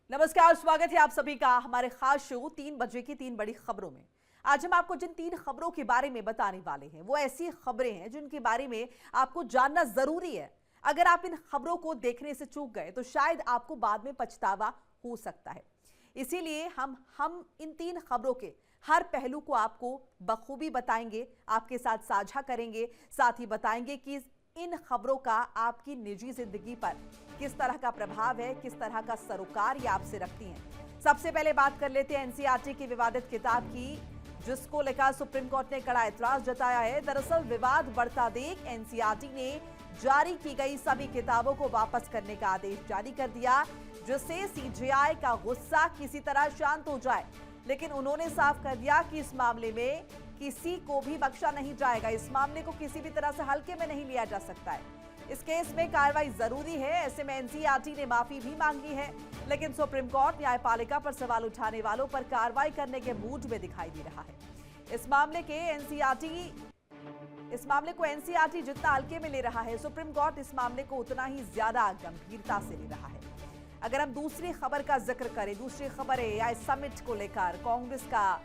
नमस्कार, स्वागत है आप सभी का हमारे खास शो 3 बजे की 3 बड़ी खबरों में। आज हम आपको जिन 3 खबरों के बारे में बताने वाले हैं वो ऐसी खबरें हैं जिनके बारे में आपको जानना जरूरी है। अगर आप इन खबरों को देखने से चूक गए तो शायद आपको बाद में पछतावा हो सकता है। इसीलिए हम इन 3 खबरों के हर पहलू को आपको बखूबी बताएंगे, आपके साथ साझा करेंगे, साथ ही बताएंगे कि इन खबरों का आपकी निजी जिंदगी पर किस तरह का प्रभाव है, किस तरह का सरोकार ये आपसे रखती हैं। सबसे पहले बात कर लेते हैं एनसीईआरटी की विवादित किताब की, जिसको लेकर सुप्रीम कोर्ट ने कड़ा एतराज जताया है। दरअसल विवाद बढ़ता देख एनसीईआरटी ने जारी की गई सभी किताबों को वापस करने का आदेश जारी कर दिया, जिससे सीजेआई का गुस्सा किसी तरह शांत हो जाए। लेकिन उन्होंने साफ कर दिया कि इस मामले में किसी को भी बख्शा नहीं जाएगा, इस मामले को किसी भी तरह से हल्के में नहीं लिया जा सकता है। इस केस में कार्रवाई जरूरी है, ऐसे में एनसीईआरटी ने माफी भी मांगी है, लेकिन सुप्रीम कोर्ट न्यायपालिका पर सवाल उठाने वालों पर कार्रवाई करने के मूड में दिखाई दे रहा है। इस मामले को एनसीईआरटी जितना हल्के में ले रहा है, सुप्रीम कोर्ट इस मामले को उतना ही ज्यादा गंभीरता से ले रहा है। अगर हम दूसरी खबर का जिक्र करें, दूसरी खबर है एआई समिट को लेकर कांग्रेस का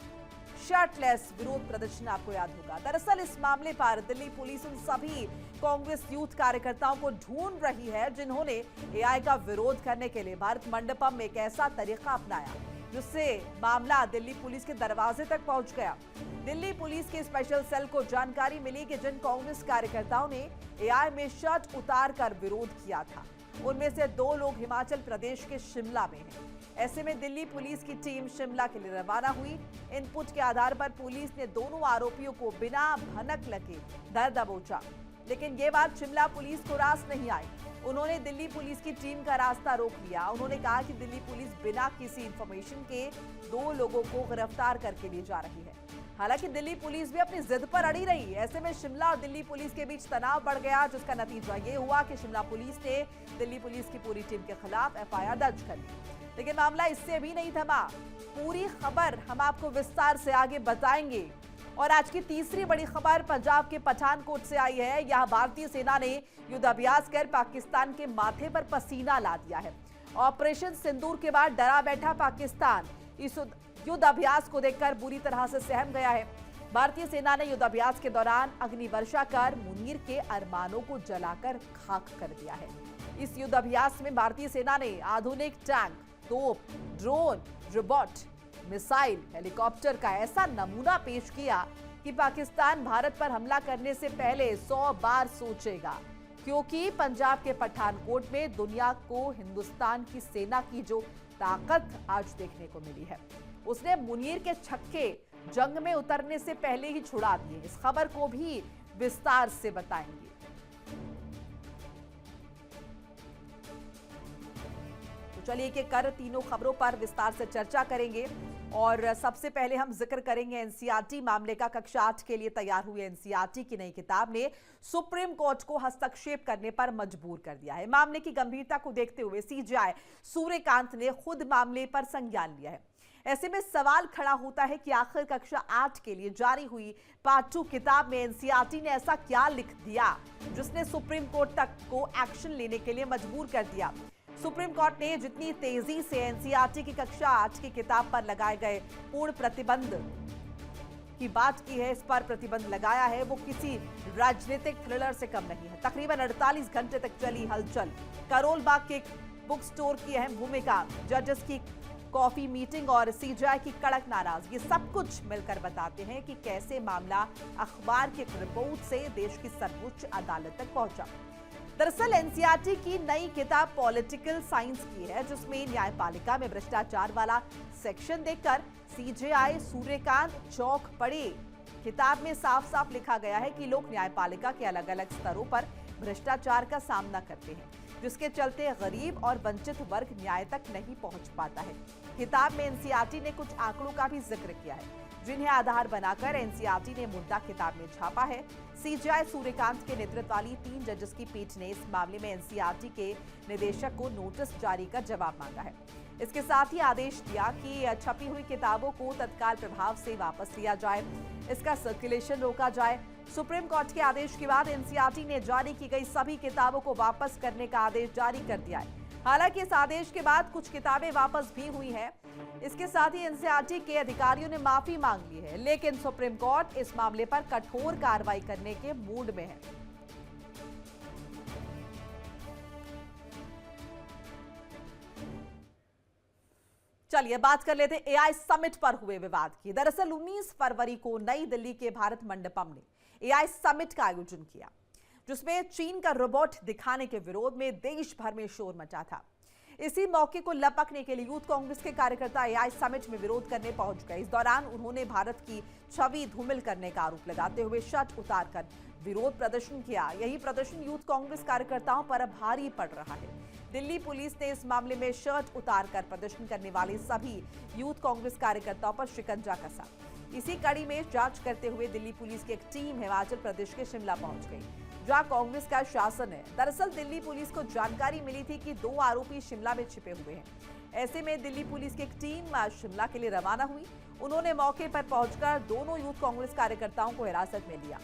शर्टलेस विरोध प्रदर्शन, आपको याद होगा। दरअसल इस मामले पर दिल्ली पुलिस उन सभी कांग्रेस यूथ कार्यकर्ताओं को ढूंढ रही है जिन्होंने एआई का विरोध करने के लिए भारत मंडपम में एक ऐसा तरीका अपनाया जिससे मामला दिल्ली पुलिस के दरवाजे तक पहुंच गया। दिल्ली पुलिस के स्पेशल सेल को जानकारी मिली कि जिन कांग्रेस कार्यकर्ताओं ने एआई में शर्ट उतार कर विरोध किया था, उनमें से 2 लोग हिमाचल प्रदेश के शिमला में हैं। ऐसे में दिल्ली पुलिस की टीम शिमला के लिए रवाना हुई। इनपुट के आधार पर पुलिस ने दोनों आरोपियों को बिना भनक लगे धर दबोचा, लेकिन ये बात शिमला पुलिस को रास नहीं आई। उन्होंने दिल्ली पुलिस की टीम का रास्ता रोक लिया। उन्होंने कहा कि दिल्ली पुलिस बिना किसी इंफॉर्मेशन के 2 लोगों को गिरफ्तार करके ले जा रही है। हालांकि दिल्ली पुलिस भी अपनी जिद पर अड़ी रही। ऐसे में शिमला और दिल्ली पुलिस के बीच तनाव बढ़ गया, जिसका नतीजा ये हुआ कि शिमला पुलिस ने दिल्ली पुलिस की पूरी टीम के खिलाफ एफआईआर दर्ज कर ली। लेकिन मामला इससे भी नहीं थमा। पूरी खबर हम आपको विस्तार से आगे बताएंगे। और आज की तीसरी बड़ी खबर पंजाब के पठानकोट से आई है। यहां भारतीय सेना ने युद्ध अभ्यास कर पाकिस्तान के माथे पर पसीना ला दिया है। ऑपरेशन सिंदूर के बाद डरा बैठा पाकिस्तान इस युद्ध अभ्यास को देखकर बुरी तरह से सहम गया है। भारतीय सेना ने युद्ध अभ्यास के दौरान अग्निवर्षा कर मुनीर के अरमानों को जलाकर खाक कर दिया है। इस युद्ध अभ्यास में भारतीय सेना ने आधुनिक टैंक, तोप, ड्रोन, रोबोट, मिसाइल, हेलीकॉप्टर का ऐसा नमूना पेश किया कि पाकिस्तान भारत पर हमला करने से पहले 100 बार सोचेगा, क्योंकि पंजाब के पठानकोट में दुनिया को हिंदुस्तान की सेना की जो ताकत आज देखने को मिली है, उसने मुनीर के छक्के जंग में उतरने से पहले ही छुड़ा दिए। इस खबर को भी विस्तार से बताएंगे। तो चलिए एक एक कर तीनों खबरों पर विस्तार से चर्चा करेंगे। और सबसे पहले हम जिक्र करेंगे एनसीईआरटी मामले का। कक्षा 8 के लिए तैयार हुई एनसीईआरटी की नई किताब ने सुप्रीम कोर्ट को हस्तक्षेप करने पर मजबूर कर दिया है। मामले की गंभीरता को देखते हुए सीजेआई सूर्यकांत ने खुद मामले पर संज्ञान लिया है। ऐसे में सवाल खड़ा होता है कि आखिर कक्षा 8 के लिए जारी हुई पार्ट 2 किताब में एनसीईआरटी ने ऐसा क्या लिख दिया जिसने सुप्रीम कोर्ट तक को एक्शन लेने के लिए मजबूर कर दिया। सुप्रीम कोर्ट ने जितनी तेजी से एनसीईआरटी की कक्षा 8 की किताब पर लगाए गए पूर्ण प्रतिबंध की बात की है, इस पर प्रतिबंध लगाया है, वो किसी राजनीतिक थ्रिलर से कम नहीं है। तकरीबन 48 घंटे तक चली हलचल, करोल बाग के बुक स्टोर की अहम भूमिका, जजेस की कॉफी मीटिंग और सीजेआई की कड़क नाराजगी, सब कुछ मिलकर बताते हैं कि कैसे मामला अखबार की एक रिपोर्ट से देश की सर्वोच्च अदालत तक पहुंचा। दरअसल एनसीईआरटी की नई किताब पॉलिटिकल साइंस की है, जिसमें न्यायपालिका में भ्रष्टाचार वाला सेक्शन देखकर सीजेआई सूर्यकांत चौंक पड़े। किताब में साफ साफ लिखा गया है कि लोग न्यायपालिका के अलग अलग स्तरों पर भ्रष्टाचार का सामना करते हैं, जिसके चलते गरीब और वंचित वर्ग न्याय तक नहीं पहुंच पाता है। किताब में एनसीईआरटी ने कुछ आंकड़ों का भी जिक्र किया है, जिन्हें आधार बनाकर एनसीईआरटी ने मुद्दा किताब में छापा है। सीजेआई सूर्यकांत के नेतृत्व वाली 3 जजेस की पीठ ने इस मामले में एनसीईआरटी के निदेशक को नोटिस जारी कर जवाब मांगा है। इसके साथ ही आदेश दिया कि छपी हुई किताबों को तत्काल प्रभाव से वापस लिया जाए, इसका सर्कुलेशन रोका जाए। सुप्रीम कोर्ट के आदेश के बाद एनसीईआरटी ने जारी की गई सभी किताबों को वापस करने का आदेश जारी कर दिया है। हालांकि इस आदेश के बाद कुछ किताबें वापस भी हुई हैं। इसके साथ ही एनसीईआरटी के अधिकारियों ने माफी मांग ली है, लेकिन सुप्रीम कोर्ट इस मामले पर कठोर कार्रवाई करने के मूड में है। चलिए बात कर लेते हैं एआई समिट पर हुए विवाद की। दरअसल 19 फरवरी को नई दिल्ली के भारत मंडपम ने एआई समिट का आयोजन किया, जिसमें चीन का रोबोट दिखाने के विरोध में देश भर में शोर मचा था। इसी मौके को लपकने के लिए यूथ कांग्रेस के कार्यकर्ता एआई समिट में विरोध करने पहुंच गए। इस दौरान उन्होंने भारत की छवि धूमिल करने का आरोप लगाते हुए शर्ट उतारकर विरोध प्रदर्शन किया। यही प्रदर्शन यूथ कांग्रेस कार्यकर्ताओं पर भारी पड़ रहा है। दिल्ली पुलिस ने इस मामले में शर्ट उतारकर प्रदर्शन करने वाले सभी यूथ कांग्रेस कार्यकर्ताओं पर शिकंजा कसा। इसी कड़ी में जांच करते हुए दिल्ली पुलिस की एक टीम हिमाचल प्रदेश के शिमला पहुंच गई, जहां कांग्रेस का शासन है। दरअसल दिल्ली पुलिस को जानकारी मिली थी कि 2 आरोपी शिमला में छिपे हुए हैं। ऐसे में दिल्ली पुलिस की एक टीम शिमला के लिए रवाना हुई। उन्होंने मौके पर पहुंचकर दोनों यूथ कांग्रेस कार्यकर्ताओं को हिरासत में लिया।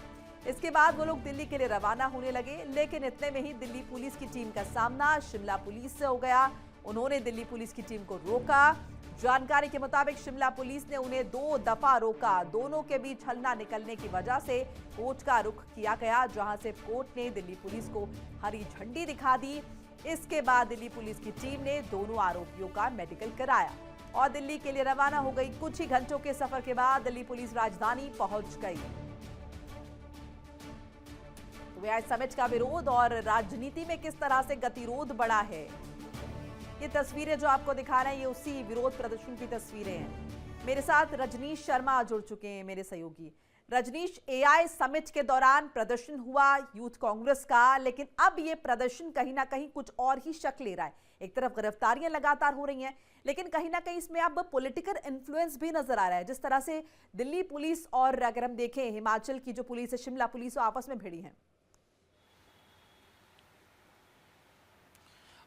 इसके बाद वो लोग दिल्ली के लिए रवाना होने लगे, लेकिन इतने में ही दिल्ली पुलिस की टीम का सामना शिमला पुलिस से हो गया। उन्होंने दिल्ली पुलिस की टीम को रोका। जानकारी के मुताबिक शिमला पुलिस ने उन्हें 2 दफा रोका। दोनों के बीच हल्ला निकलने की वजह से कोर्ट का रुख किया गया, जहां से कोर्ट ने दिल्ली पुलिस को हरी झंडी दिखा दी। इसके बाद दिल्ली पुलिस की टीम ने दोनों आरोपियों का मेडिकल कराया और दिल्ली के लिए रवाना हो गई। कुछ ही घंटों के सफर के बाद दिल्ली पुलिस राजधानी पहुंच गई। तो एआई समिट का विरोध और राजनीति में किस तरह से गतिरोध बढ़ा है, ये तस्वीरें जो आपको दिखा रहे हैं, ये उसी विरोध प्रदर्शन की तस्वीरें हैं। मेरे साथ रजनीश शर्मा जुड़ चुके हैं, मेरे सहयोगी। रजनीश, एआई समिट के दौरान प्रदर्शन हुआ यूथ कांग्रेस का, लेकिन अब ये प्रदर्शन कहीं ना कहीं कुछ और ही शक्ल ले रहा है। एक तरफ गिरफ्तारियां लगातार हो रही हैं, लेकिन कहीं ना कहीं इसमें अब पॉलिटिकल इन्फ्लुएंस भी नजर आ रहा है। जिस तरह से दिल्ली पुलिस और अगर हम देखें हिमाचल की जो पुलिस है, शिमला पुलिस, वो आपस में भिड़ी है।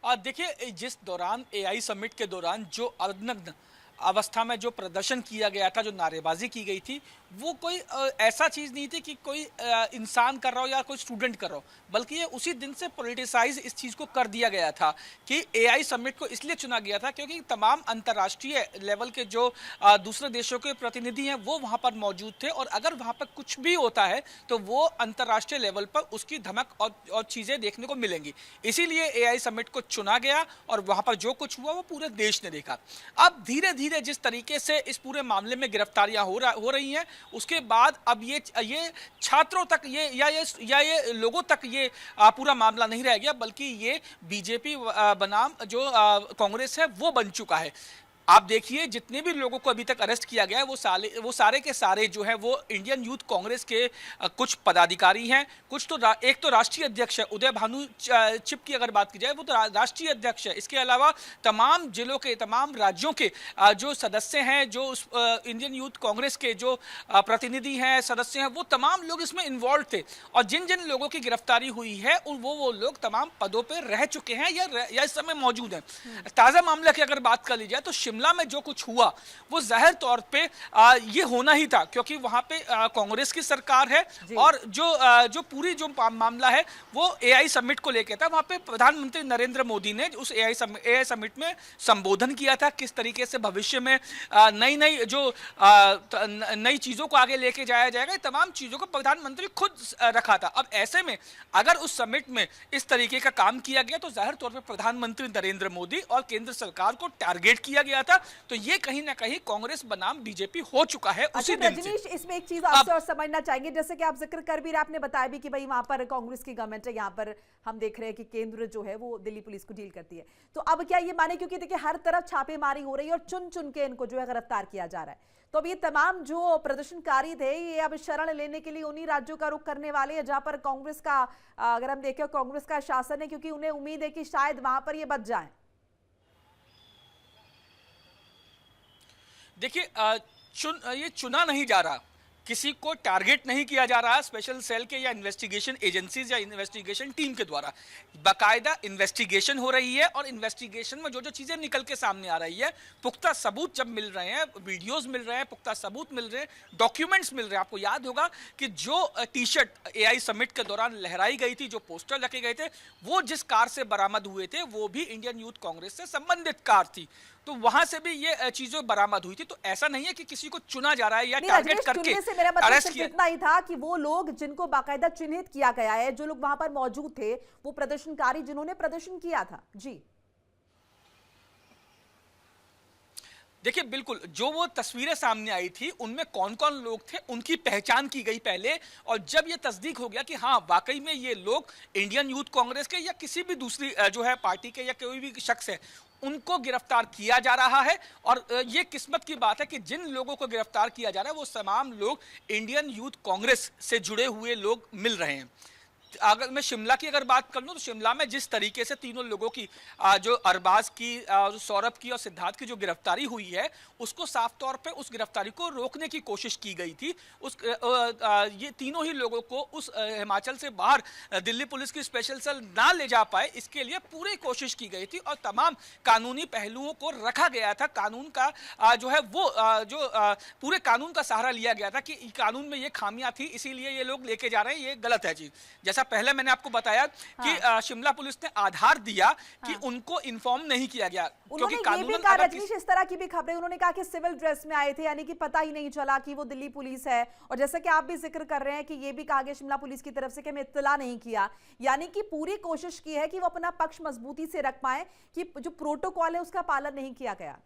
देखिए, जिस दौरान एआई समिट के दौरान जो अनग्न अवस्था में जो प्रदर्शन किया गया था, जो नारेबाजी की गई थी, वो कोई ऐसा चीज़ नहीं थी कि कोई इंसान कर रहा हो या कोई स्टूडेंट कर रहा हो, बल्कि ये उसी दिन से पॉलिटिसाइज इस चीज़ को कर दिया गया था कि एआई समिट को इसलिए चुना गया था क्योंकि तमाम अंतर्राष्ट्रीय लेवल के जो दूसरे देशों के प्रतिनिधि हैं वो वहाँ पर मौजूद थे, और अगर वहाँ पर कुछ भी होता है तो वो अंतर्राष्ट्रीय लेवल पर उसकी धमक और चीज़ें देखने को मिलेंगी। इसीलिए एआई समिट को चुना गया और वहाँ पर जो कुछ हुआ वो पूरे देश ने देखा। अब धीरे धीरे जिस तरीके से इस पूरे मामले में गिरफ्तारियां हो रही हैं, उसके बाद अब ये छात्रों तक ये लोगों तक ये पूरा मामला नहीं रह गया, बल्कि ये बीजेपी बनाम जो कांग्रेस है वो बन चुका है। आप देखिए, जितने भी लोगों को अभी तक अरेस्ट किया गया है वो सारे के सारे जो है वो इंडियन यूथ कांग्रेस के कुछ पदाधिकारी हैं। कुछ तो एक तो राष्ट्रीय अध्यक्ष है उदय भानु चिप की अगर बात की जाए, वो तो राष्ट्रीय अध्यक्ष है। इसके अलावा तमाम जिलों के, तमाम राज्यों के जो सदस्य हैं, जो इंडियन यूथ कांग्रेस के जो प्रतिनिधि हैं, सदस्य हैं, वो तमाम लोग इसमें इन्वॉल्व थे। और जिन जिन लोगों की गिरफ्तारी हुई है वो लोग तमाम पदों पर रह चुके हैं या इस समय मौजूद हैं। ताज़ा मामले की अगर बात कर ली जाए तो शिमला में जो कुछ हुआ वो जाहिर तौर पे ये होना ही था, क्योंकि वहां पे कांग्रेस की सरकार है और जो पूरी जो मामला है वो एआई समिट को लेकर था। वहां पे प्रधानमंत्री नरेंद्र मोदी ने उस एआई समिट में संबोधन किया था, किस तरीके से भविष्य में नई चीजों को आगे लेके जाया जाएगा, तमाम चीजों को प्रधानमंत्री खुद रखा था। अब ऐसे में अगर उस समिट में इस तरीके का काम किया गया तो जाहिर तौर पर प्रधानमंत्री नरेंद्र मोदी और केंद्र सरकार को टारगेट किया गया था। तो ये कहीं ना कहीं कांग्रेस बनाम बीजेपी हो चुका है उसी दिन से। रजनीश, इसमें एक चीज आपसे और समझना चाहेंगे, जैसे कि आप जिक्र कर भी रहे, आपने बताया भी कि भाई वहां पर कांग्रेस की गवर्नमेंट है, यहाँ पर हम देख रहे हैं कि केंद्र जो है वो दिल्ली पुलिस को डील करती है। तो अब क्या ये माने, क्योंकि देखिए हर तरफ छापेमारी हो रही है और चुन चुन के इनको जो है गिरफ्तार किया जा रहा है, तो अब ये तमाम जो प्रदर्शनकारी थे ये अब शरण लेने के लिए उन्हीं राज्यों का रुख करने वाले हैं जहां पर कांग्रेस का, अगर हम देखें, कांग्रेस का शासन है, क्योंकि उन्हें उम्मीद है कि शायद वहां पर ये बच जाए। देखिए, ये चुना नहीं जा रहा किसी को टारगेट नहीं किया जा रहा स्पेशल सेल के या इन्वेस्टिगेशन एजेंसीज या इन्वेस्टिगेशन टीम के द्वारा। बाकायदा इन्वेस्टिगेशन हो रही है और इन्वेस्टिगेशन में जो जो चीजें निकल के सामने आ रही है, पुख्ता सबूत जब मिल रहे हैं, वीडियोस मिल रहे हैं, पुख्ता सबूत मिल रहे हैं, डॉक्यूमेंट्स मिल रहे हैं। आपको याद होगा कि जो टी शर्ट एआई समिट के दौरान लहराई गई थी, जो पोस्टर रखे गए थे, वो जिस कार से बरामद हुए थे वो भी इंडियन यूथ कांग्रेस से संबंधित कार थी। तो वहां से भी ये चीजें बरामद हुई थी। तो ऐसा नहीं है कि किसी को चुना जा रहा है या टारगेट करके अरेस्ट किया। इतना ही था कि वो लोग जिनको बाकायदा चिन्हित किया गया है, जो लोग वहां पर मौजूद थे, वो प्रदर्शनकारी जिन्होंने प्रदर्शन किया था। जी देखिए, बिल्कुल जो वो तस्वीरें सामने आई थी उनमें कौन कौन लोग थे उनकी पहचान की गई पहले, और जब ये तस्दीक हो गया कि हाँ वाकई में ये लोग इंडियन यूथ कांग्रेस के या किसी भी दूसरी जो है पार्टी के या कोई भी शख्स है, उनको गिरफ्तार किया जा रहा है। और ये किस्मत की बात है कि जिन लोगों को गिरफ्तार किया जा रहा है वो तमाम लोग इंडियन यूथ कांग्रेस से जुड़े हुए लोग मिल रहे हैं। अगर मैं शिमला की अगर बात कर लूं तो शिमला में जिस तरीके से तीनों लोगों की जो अरबाज की, सौरभ की और सिद्धार्थ की जो गिरफ्तारी हुई है, उसको साफ तौर पे उस गिरफ्तारी को रोकने की कोशिश की गई थी। ये तीनों ही लोगों को उस हिमाचल से बाहर दिल्ली पुलिस की स्पेशल सेल ना ले जा पाए, इसके लिए पूरी कोशिश की गई थी और तमाम कानूनी पहलुओं को रखा गया था। कानून का जो है वो पूरे कानून का सहारा लिया गया था कि कानून में ये खामियां थी, इसीलिए ये लोग लेके जा रहे हैं, ये गलत है चीज। जैसा पहले मैंने आपको बताया कि शिमला पुलिस ने आधार दिया कि उनको इन्फॉर्म नहीं किया गया, क्योंकि कानूनन रजनीश इस तरह की भी खबरें, उन्होंने कहा कि सिविल ड्रेस में आए थे, यानी कि पता ही नहीं चला कि वो दिल्ली पुलिस है। और जैसा कि आप भी जिक्र कर रहे हैं कि ये भी कहा गया शिमला पुलिस की तरफ से कि हमें इत्तला नहीं किया, यानी कि पूरी कोशिश की है कि वो अपना पक्ष मजबूती से रख पाए कि जो प्रोटोकॉल है उसका पालन नहीं किया गया।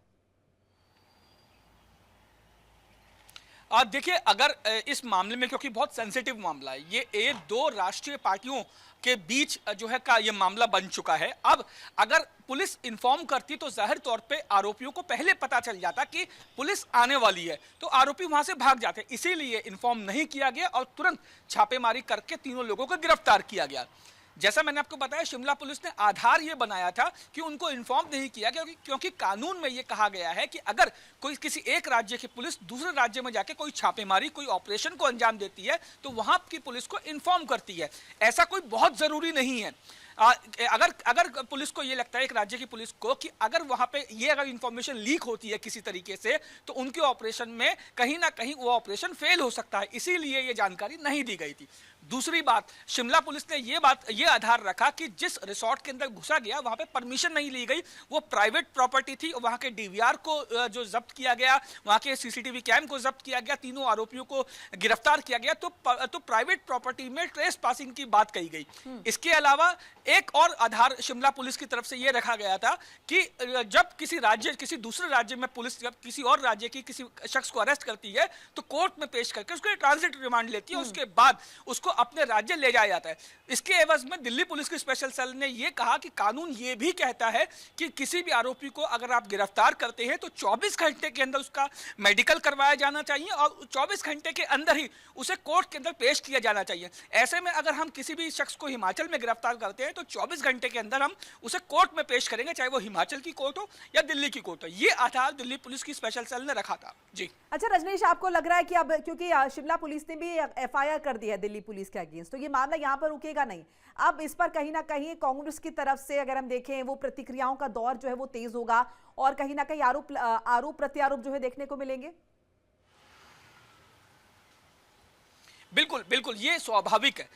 देखिए, अगर इस मामले में, क्योंकि बहुत सेंसिटिव मामला है ये दो राष्ट्रीय पार्टियों के बीच जो है का ये मामला बन चुका है। अब अगर पुलिस इन्फॉर्म करती तो जाहिर तौर पे आरोपियों को पहले पता चल जाता कि पुलिस आने वाली है, तो आरोपी वहां से भाग जाते। इसीलिए इन्फॉर्म नहीं किया गया और तुरंत छापेमारी करके तीनों लोगों को गिरफ्तार किया गया। जैसा मैंने आपको बताया, शिमला पुलिस ने आधार ये बनाया था कि उनको इन्फॉर्म नहीं किया, क्योंकि कानून में ये कहा गया है कि अगर कोई किसी एक राज्य की पुलिस दूसरे राज्य में जाके कोई छापेमारी, कोई ऑपरेशन को अंजाम देती है तो वहां की पुलिस को इन्फॉर्म करती है। ऐसा कोई बहुत जरूरी नहीं है। अगर पुलिस को ये लगता है, एक राज्य की पुलिस को, कि अगर वहां पे ये अगर इंफॉर्मेशन लीक होती है किसी तरीके से, तो उनके ऑपरेशन में कहीं ना कहीं वो ऑपरेशन फेल हो सकता है, इसीलिए ये जानकारी नहीं दी गई थी। दूसरी बात, शिमला पुलिस ने ये आधार रखा कि जिस रिसोर्ट के अंदर घुसा गया वहां पे परमिशन नहीं ली गई, वो प्राइवेट प्रॉपर्टी थी। वहां के डीवीआर को जो जब्त किया गया, वहां के सीसीटीवी कैम को जब्त किया गया, तीनों आरोपियों को गिरफ्तार किया गया, तो प्राइवेट प्रॉपर्टी में ट्रेस पासिंग की बात कही गई। इसके अलावा एक और आधार शिमला पुलिस की तरफ से यह रखा गया था कि जब किसी दूसरे राज्य में पुलिस जब किसी और राज्य की किसी शख्स को अरेस्ट करती है तो कोर्ट में पेश करके उसको ट्रांजिट रिमांड लेती है, उसके बाद उसको अपने राज्य ले जाया जाता है। इसके एवज में दिल्ली पुलिस की स्पेशल सेल ने यह कहा कि कानून यह भी कहता है कि किसी भी आरोपी को अगर आप गिरफ्तार करते हैं तो 24 घंटे के अंदर उसका मेडिकल करवाया जाना चाहिए और 24 घंटे के अंदर ही उसे कोर्ट के अंदर पेश किया जाना चाहिए। ऐसे में अगर हम किसी भी शख्स को हिमाचल में गिरफ्तार करते हैं तो 24 घंटे के अंदर हम उसे कोर्ट में पेश करेंगे, चाहे वो हिमाचल की कोर्ट हो या दिल्ली की कोर्ट हो। ये आधार दिल्ली पुलिस की स्पेशल सेल ने रखा था। जी अच्छा रजनीश, आपको लग रहा है कि अब क्योंकि शिमला पुलिस ने भी एफआईआर कर दी है दिल्ली पुलिस के अगेंस्ट, तो ये मामला यहाँ पर रुकेगा नहीं। अब इस पर कहीं ना कहीं कांग्रेस की तरफ से अगर हम देखें, वो प्रतिक्रियाओं का दौर जो है वो तेज होगा और कहीं ना कहीं आरोप प्रत्यारोप जो है देखने को मिलेंगे। बिल्कुल बिल्कुल, ये स्वाभाविक है,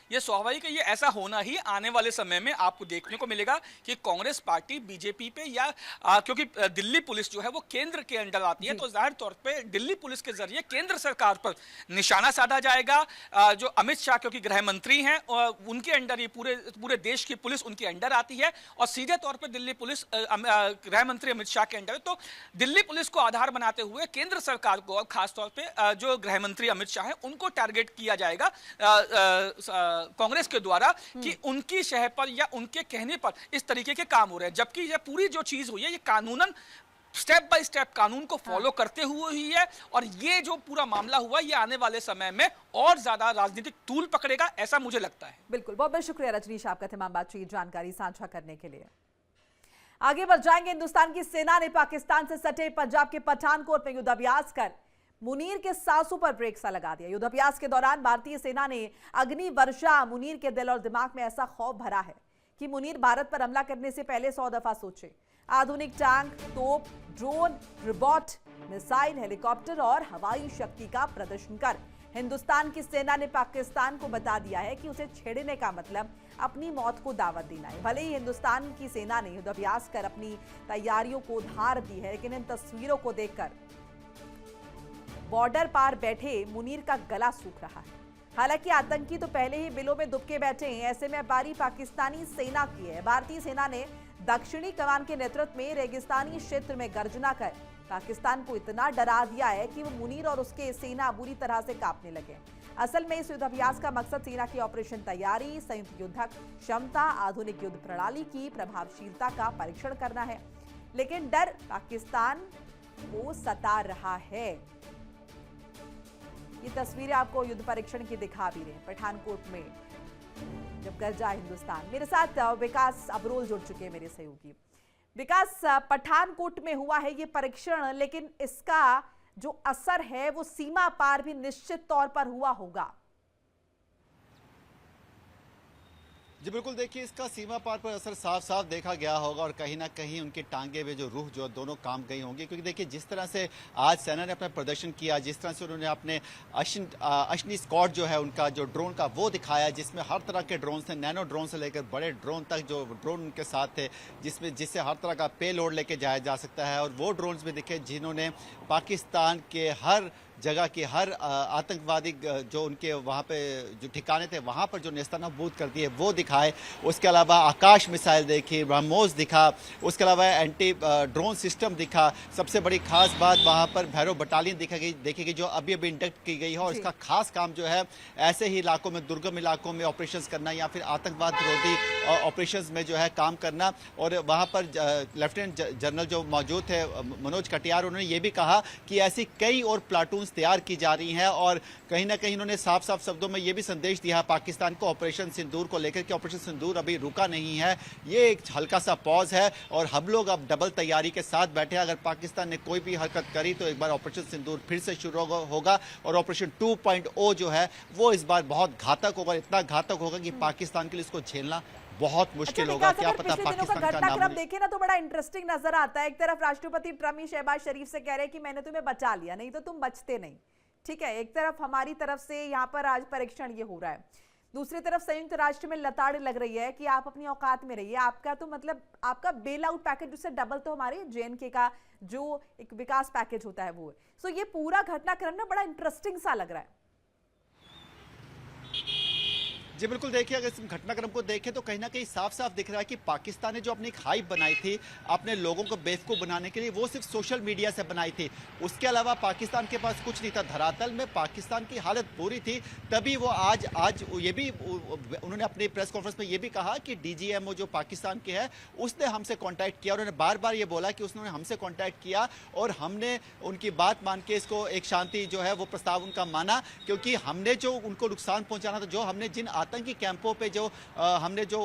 ये ऐसा होना ही आने वाले समय में आपको देखने को मिलेगा कि कांग्रेस पार्टी बीजेपी पे या क्योंकि दिल्ली पुलिस जो है वो केंद्र के अंडर आती है, तो जाहिर तौर पे दिल्ली पुलिस के जरिए केंद्र सरकार पर निशाना साधा जाएगा। जो अमित शाह क्योंकि गृह मंत्री हैं, उनके अंडर ये पूरे देश की पुलिस उनके अंडर आती है और सीधे तौर पर दिल्ली पुलिस गृह मंत्री अमित शाह के अंडर। तो दिल्ली पुलिस को आधार बनाते हुए केंद्र सरकार को, खासतौर पर जो गृह मंत्री अमित शाह है, उनको टारगेट किया जाएगा कांग्रेस के द्वारा कि उनकी शह पर या उनके कहने पर इस तरीके के काम हो रहे हैं, जबकि ये पूरी जो चीज हुई है ये कानूनन स्टेप बाय स्टेप कानून को फॉलो करते हुए ही है। और ये जो पूरा मामला हुआ ये आने वाले समय में और ज्यादा राजनीतिक तूल पकड़ेगा, ऐसा मुझे लगता है। बिल्कुल, बहुत बहुत शुक्रिया रजनीश आपका तमाम बातचीत जानकारी साझा करने के लिए। आगे बढ़ जाएंगे। हिंदुस्तान की सेना ने पाकिस्तान से सटे पंजाब के पठानकोट में युद्धाभ्यास कर मुनीर के सांसों पर ब्रेक सा लगा दिया। युद्धाभ्यास के दौरान भारतीय सेना ने अग्नि वर्षा मुनीर के दिल और दिमाग में ऐसा खौफ भरा है कि मुनीर भारत पर हमला करने से पहले 100 दफा सोचे। आधुनिक टैंक, तोप, ड्रोन, रोबोट, मिसाइल, हेलीकॉप्टर और हवाई शक्ति का प्रदर्शन कर हिंदुस्तान की सेना ने पाकिस्तान को बता दिया है कि उसे छेड़ने का मतलब अपनी मौत को दावत देना है। भले ही हिंदुस्तान की सेना ने युद्धाभ्यास कर अपनी तैयारियों को धार दी है, लेकिन इन तस्वीरों को देखकर बॉर्डर पार बैठे मुनीर का गला सूख रहा है। हालांकि आतंकी तो पहले ही बिलों में दुबके बैठे हैं, ऐसे में बारी पाकिस्तानी सेना की है। भारतीय सेना ने दक्षिणी कमान के नेतृत्व में रेगिस्तानी क्षेत्र में गर्जना कर पाकिस्तान को इतना डरा दिया है कि वो मुनीर और उसके सेना बुरी तरह से कांपने लगे। असल में इस युद्धाभ्यास का मकसद सेना की ऑपरेशन तैयारी, संयुक्त युद्धक क्षमता, आधुनिक युद्ध प्रणाली की प्रभावशीलता का परीक्षण करना है। लेकिन डर पाकिस्तान को सता रहा है। ये तस्वीरें आपको युद्ध परीक्षण की दिखा भी रहे हैं। पठानकोट में जब गरजा हिंदुस्तान। मेरे साथ विकास अबरोल जुड़ चुके हैं, मेरे सहयोगी। विकास, पठानकोट में हुआ है ये परीक्षण, लेकिन इसका जो असर है वो सीमा पार भी निश्चित तौर पर हुआ होगा। जी बिल्कुल, देखिए इसका सीमा पार पर असर साफ साफ देखा गया होगा और कहीं ना कहीं उनके टांगे में जो रूह जो दोनों काम गई होंगी, क्योंकि देखिए जिस तरह से आज सेना ने अपना प्रदर्शन किया, जिस तरह से उन्होंने अपने अश्नि स्क्वाड जो है उनका जो ड्रोन का वो दिखाया, जिसमें हर तरह के ड्रोन थे, नैनो ड्रोन से लेकर बड़े ड्रोन तक जो ड्रोन उनके साथ थे, जिससे हर तरह का पे लोड लेके जाया जा सकता है। और वो ड्रोन्स भी दिखे जिन्होंने पाकिस्तान के हर जगह के हर आतंकवादी जो उनके वहाँ पे जो ठिकाने थे वहाँ पर जो नेस्तनाबूद कर दिए वो दिखाए। उसके अलावा आकाश मिसाइल देखी, ब्रह्मोस दिखा, उसके अलावा एंटी ड्रोन सिस्टम दिखा। सबसे बड़ी खास बात वहाँ पर भैरव बटालियन देखी गई जो अभी इंडक्ट की गई है और इसका खास काम जो है ऐसे ही इलाकों में, दुर्गम इलाकों में ऑपरेशंस करना या फिर आतंकवाद विरोधी ऑपरेशंस में जो है काम करना। और वहाँ पर लेफ्टिनेंट जनरल जो मौजूद थे मनोज कटियार, उन्होंने ये भी कहा कि ऐसी कई और प्लाटून तैयार की जा रही हैं और कहीं ना कहीं उन्होंने साफ साफ शब्दों में यह भी संदेश दिया पाकिस्तान को ऑपरेशन सिंदूर को लेकर कि ऑपरेशन सिंदूर अभी रुका नहीं है, ये एक हल्का सा पॉज है और हम लोग अब डबल तैयारी के साथ बैठे हैं। अगर पाकिस्तान ने कोई भी हरकत करी तो एक बार ऑपरेशन सिंदूर फिर से शुरू होगा और ऑपरेशन 2.0 जो है वो इस बार बहुत घातक होगा, इतना घातक होगा कि पाकिस्तान के लिए इसको झेलना बहुत मुश्किल होगा। क्या पता पाकिस्तान का घटनाक्रम देखे ना तो बड़ा इंटरेस्टिंग नजर आता है। एक तरफ राष्ट्रपति ट्रम्प ही शहबाज शरीफ से कह रहे हैं कि मैंने तुम्हें बचा लिया, नहीं तो तुम बचते नहीं। ठीक है, एक तरफ हमारी तरफ से यहाँ पर आज परीक्षण ये हो रहा है, दूसरी तरफ संयुक्त राष्ट्र में लताड़ लग रही है कि आप अपनी औकात में रहिए। आपका तो मतलब आपका बेल आउट पैकेज उससे डबल तो हमारे JNK का जो एक विकास पैकेज होता है वो है। सो ये पूरा घटनाक्रम ना बड़ा इंटरेस्टिंग सा लग रहा है। जी बिल्कुल, देखिए अगर इस घटनाक्रम को देखें तो कहीं ना कहीं साफ साफ दिख रहा है कि पाकिस्तान ने जो अपनी एक हाइप बनाई थी अपने लोगों को बेवकूफ़ बनाने के लिए, वो सिर्फ सोशल मीडिया से बनाई थी। उसके अलावा पाकिस्तान के पास कुछ नहीं था। धरातल में पाकिस्तान की हालत बुरी थी, तभी वो आज ये भी उन्होंने अपनी प्रेस कॉन्फ्रेंस में ये भी कहा कि DGMO जो पाकिस्तान के है उसने हमसे कॉन्टैक्ट किया। उन्होंने बार बार ये बोला कि उसने हमसे कॉन्टैक्ट किया और हमने उनकी बात मान के इसको एक शांति जो है वो प्रस्ताव उनका माना, क्योंकि हमने जो उनको नुकसान पहुंचाना था, जो हमने जिन आतंकी कैंपों पे जो हमने जो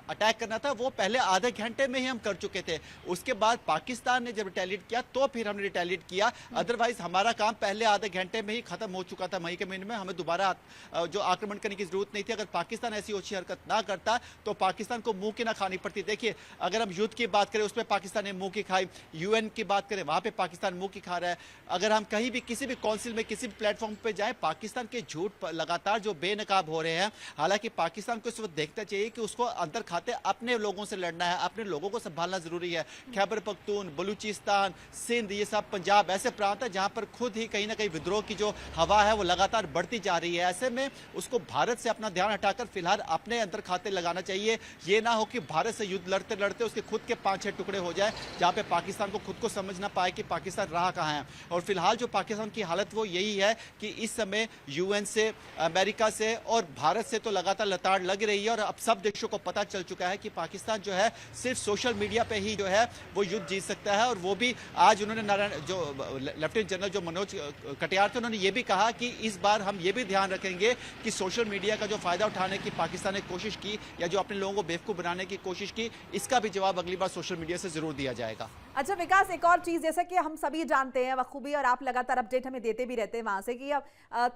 अटैक करना था वो पहले आधे घंटे में ही हम कर चुके थे। उसके बाद पाकिस्तान ने जब रिटेलिएट किया तो फिर हमने रिटेलिएट किया, अदरवाइज हमारा काम पहले आधे घंटे में ही खत्म हो चुका था। मई के महीने में हमें दोबारा जो आक्रमण करने की जरूरत नहीं थी। अगर पाकिस्तान ऐसी ओछी हरकत ना करता तो पाकिस्तान को मुंह की ना खानी पड़ती। देखिए अगर हम युद्ध की बात करें उसमें पाकिस्तान ने मुंह की खाई, UN की बात करें वहां पे पाकिस्तान मुंह की खा रहा है। अगर हम कहीं भी किसी भी काउंसिल में किसी भी प्लेटफॉर्म पे जाएं, पाकिस्तान के झूठ लगातार जो बेनकाब हो रहे हैं। हालांकि पाकिस्तान को इस वक्त देखना चाहिए कि उसको अंदर खाते अपने लोगों से लड़ना है, अपने लोगों को संभालना जरूरी है। खैबर पख्तून, बलूचिस्तान, सिंध, ये सब पंजाब ऐसे प्रांत है जहां पर खुद ही कहीं ना कहीं विद्रोह की जो हवा है वो लगातार बढ़ती जा रही है। ऐसे में उसको भारत से अपना ध्यान हटाकर फिलहाल अपने अंदर खाते लगाना चाहिए। ये ना हो कि भारत से युद्ध लड़ते लड़ते उसके खुद के 5-6 टुकड़े हो जाए, जहां पे पाकिस्तान को खुद को समझ ना पाए कि पाकिस्तान रहा कहां है। और फिलहाल जो पाकिस्तान की हालत वो यही है कि इस समय UN से, अमेरिका से और भारत से तो लगातार लताड़ लग रही है और अब सब देशों को पता चल चुका है कि पाकिस्तान जो है सिर्फ सोशल मीडिया पे ही जो है वो युद्ध जीत सकता है। और वो भी आज उन्होंने जो लेफ्टिनेंट जनरल जो मनोज कटियार थे उन्होंने ये भी कहा कि इस बार हम ये भी ध्यान रखेंगे कि सोशल मीडिया का जो फायदा उठाने की पाकिस्तान ने कोशिश की या जो अपने लोगों को बेवकूफ बनाने की कोशिश की, इसका भी जवाब अगली बार सोशल मीडिया से जरूर दिया जाएगा। अच्छा विकास, एक और चीज जैसा कि हम सभी जानते हैं बखूबी और आप लगातार अपडेट हमें देते भी रहते हैं वहां से कि अब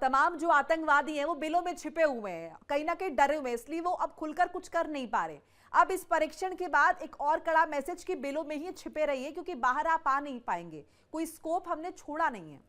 तमाम जो आतंकवादी हैं वो बिलों में छिपे हुए हैं, कहीं ना कहीं डरे हुए हैं, इसलिए वो अब खुलकर कुछ कर नहीं पा रहे। अब इस परीक्षण के बाद एक और कड़ा मैसेज कि बिलों में ही छिपे रहिए क्योंकि बाहर आप आ नहीं पाएंगे, कोई स्कोप हमने छोड़ा नहीं है।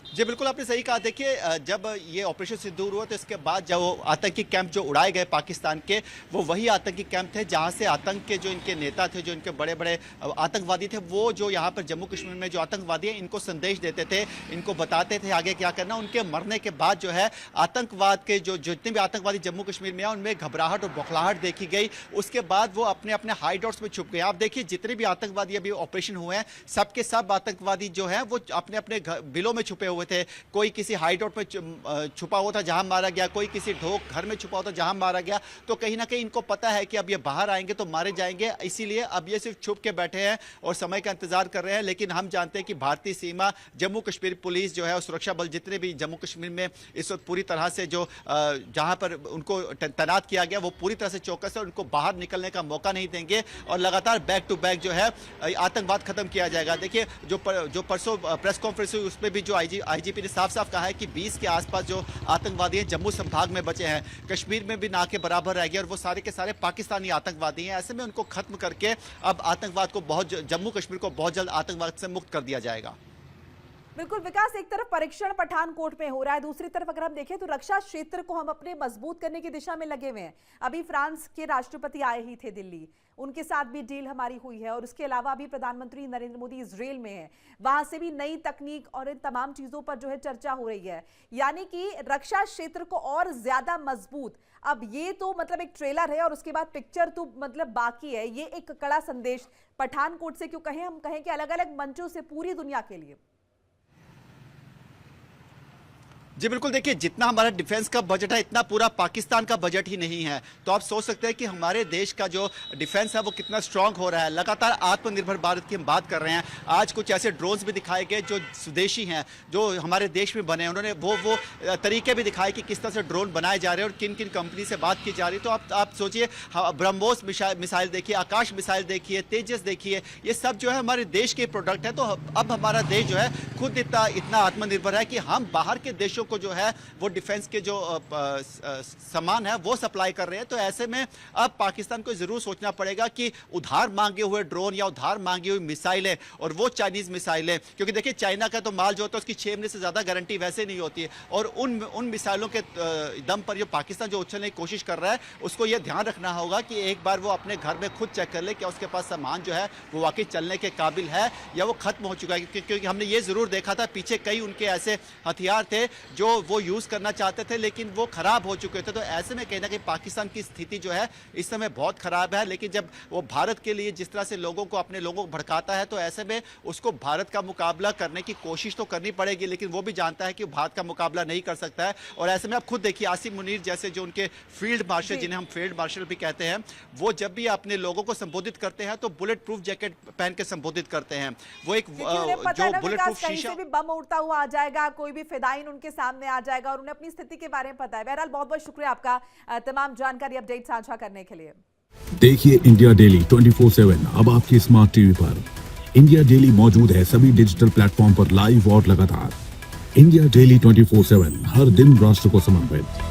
जी बिल्कुल, आपने सही कहा। देखिए, जब ये ऑपरेशन सिंदूर हुआ तो इसके बाद जब वो आतंकी कैंप जो उड़ाए गए पाकिस्तान के, वो वही आतंकी कैंप थे जहां से आतंक के जो इनके नेता थे, जो इनके बड़े बड़े आतंकवादी थे, वो जो यहाँ पर जम्मू कश्मीर में जो आतंकवादी हैं इनको संदेश देते थे, इनको बताते थे आगे क्या करना। उनके मरने के बाद जो है आतंकवाद के जो जितने भी आतंकवादी जम्मू कश्मीर में हैं उनमें घबराहट और बौखलाहट देखी गई। उसके बाद वो अपने अपने हाइड आउट्स में छुप गए। आप देखिए, जितने भी आतंकवादी अभी ऑपरेशन हुए हैं, सबके सब आतंकवादी जो है वो अपने अपने बिलों में छुपे हुए थे। कोई किसी हाइड आउट में छुपा हुआ था जहां मारा गया, कोई किसी ढोक घर में छुपा हुआ था जहां मारा गया। तो कहीं ना कहीं इनको पता है कि अब ये बाहर आएंगे तो मारे जाएंगे, इसीलिए अब ये सिर्फ छुप के बैठे हैं और समय का इंतजार कर रहे हैं। लेकिन हम जानते हैं कि भारतीय सीमा, जम्मू कश्मीर पुलिस जो है और सुरक्षा बल जितने भी जम्मू कश्मीर में इस वक्त पूरी तरह से जो जहां पर उनको तैनात किया गया वो पूरी तरह से चौकस है, उनको बाहर निकलने का मौका नहीं देंगे और लगातार बैक टू बैक जो है आतंकवाद खत्म किया जाएगा। देखिए, जो परसों प्रेस कॉन्फ्रेंस हुई उसमें भी जो आईजीपी ने साफ साफ कहा है कि 20 के आसपास जो आतंकवादी हैं जम्मू संभाग में बचे हैं, कश्मीर में भी ना के बराबर रह गए और वो सारे के सारे पाकिस्तानी आतंकवादी हैं। ऐसे में उनको खत्म करके अब आतंकवाद को जम्मू कश्मीर को बहुत जल्द आतंकवाद से मुक्त कर दिया जाएगा। बिल्कुल विकास, एक तरफ परीक्षण पठानकोट में हो रहा है, दूसरी तरफ अगर हम देखें तो रक्षा क्षेत्र को हम अपने मजबूत करने की दिशा में लगे हुए हैं। अभी फ्रांस के राष्ट्रपति आए ही थे दिल्ली, उनके साथ भी डील हमारी हुई है और उसके अलावा अभी प्रधानमंत्री नरेंद्र मोदी इजराइल में है, वहां से भी नई तकनीक और इन तमाम चीजों पर जो है चर्चा हो रही है। यानी कि रक्षा क्षेत्र को और ज्यादा मजबूत, अब ये तो मतलब एक ट्रेलर है और उसके बाद पिक्चर तो मतलब बाकी है। ये एक कड़ा संदेश पठानकोट से, क्यों कहें, हम कहें कि अलग अलग मंचों से पूरी दुनिया के लिए। जी बिल्कुल, देखिए, जितना हमारा डिफेंस का बजट है इतना पूरा पाकिस्तान का बजट ही नहीं है। तो आप सोच सकते हैं कि हमारे देश का जो डिफेंस है वो कितना स्ट्रांग हो रहा है। लगातार आत्मनिर्भर भारत की हम बात कर रहे हैं। आज कुछ ऐसे ड्रोन्स भी दिखाए गए जो स्वदेशी हैं, जो हमारे देश में बने हैं। उन्होंने वो तरीके भी दिखाए कि किस तरह से ड्रोन बनाए जा रहे हैं और किन किन कंपनी से बात की जा रही है। तो आप सोचिए, ब्रह्मोस मिसाइल देखिए, आकाश मिसाइल देखिए, तेजस देखिए, ये सब जो है हमारे देश के प्रोडक्ट है। तो अब हमारा देश जो है खुद इतना आत्मनिर्भर है कि हम बाहर के देशों को जो है वो डिफेंस के जो सामान है वो सप्लाई कर रहे हैं। तो ऐसे में अब पाकिस्तान को जरूर सोचना पड़ेगा कि उधार मांगे हुए ड्रोन या उधार मांगी हुई मिसाइलें, और वो चाइनीज मिसाइलें, क्योंकि देखिए चाइना का तो माल जो होता है उसकी 6 महीने से ज्यादा गारंटी वैसे नहीं होती है। और उन मिसाइलों के दम पर जो पाकिस्तान जो उछलने की कोशिश कर रहा है उसको यह ध्यान रखना होगा कि एक बार वो अपने घर में खुद चेक कर ले क्या उसके पास सामान जो है वो वाकई चलने के काबिल है या वो खत्म हो चुका है। क्योंकि हमने ये जरूर देखा था पीछे कई उनके ऐसे हथियार थे जो वो यूज करना चाहते थे लेकिन वो खराब हो चुके थे। तो ऐसे में कहीं ना कहीं पाकिस्तान की स्थिति जो है इस समय बहुत खराब है। लेकिन जब वो भारत के लिए जिस तरह से अपने लोगों को भड़काता है तो ऐसे में उसको भारत का मुकाबला करने की कोशिश तो करनी पड़ेगी, लेकिन वो भी जानता है कि भारत का मुकाबला नहीं कर सकता है। और ऐसे में आप खुद देखिए, आसिम मुनीर जैसे जो उनके फील्ड मार्शल, जिन्हें हम फील्ड मार्शल भी कहते हैं, वो जब भी अपने लोगों को संबोधित करते हैं तो बुलेट प्रूफ जैकेट पहन के संबोधित करते हैं। वो एक जो बुलेट प्रूफ शीशा भी बम उड़ता हुआ आ जाएगा, कोई भी फिदाइन उनके सामने आ जाएगा और उन्हें अपनी स्थिति के बारे में पता है। बहरहाल बहुत बहुत शुक्रिया आपका तमाम जानकारी अपडेट साझा करने के लिए। देखिए इंडिया डेली 24/7 अब आपकी स्मार्ट टीवी पर। इंडिया डेली मौजूद है सभी डिजिटल प्लेटफॉर्म पर लाइव और लगातार। इंडिया डेली 24/7 हर दिन राष्ट्र को समर्पित।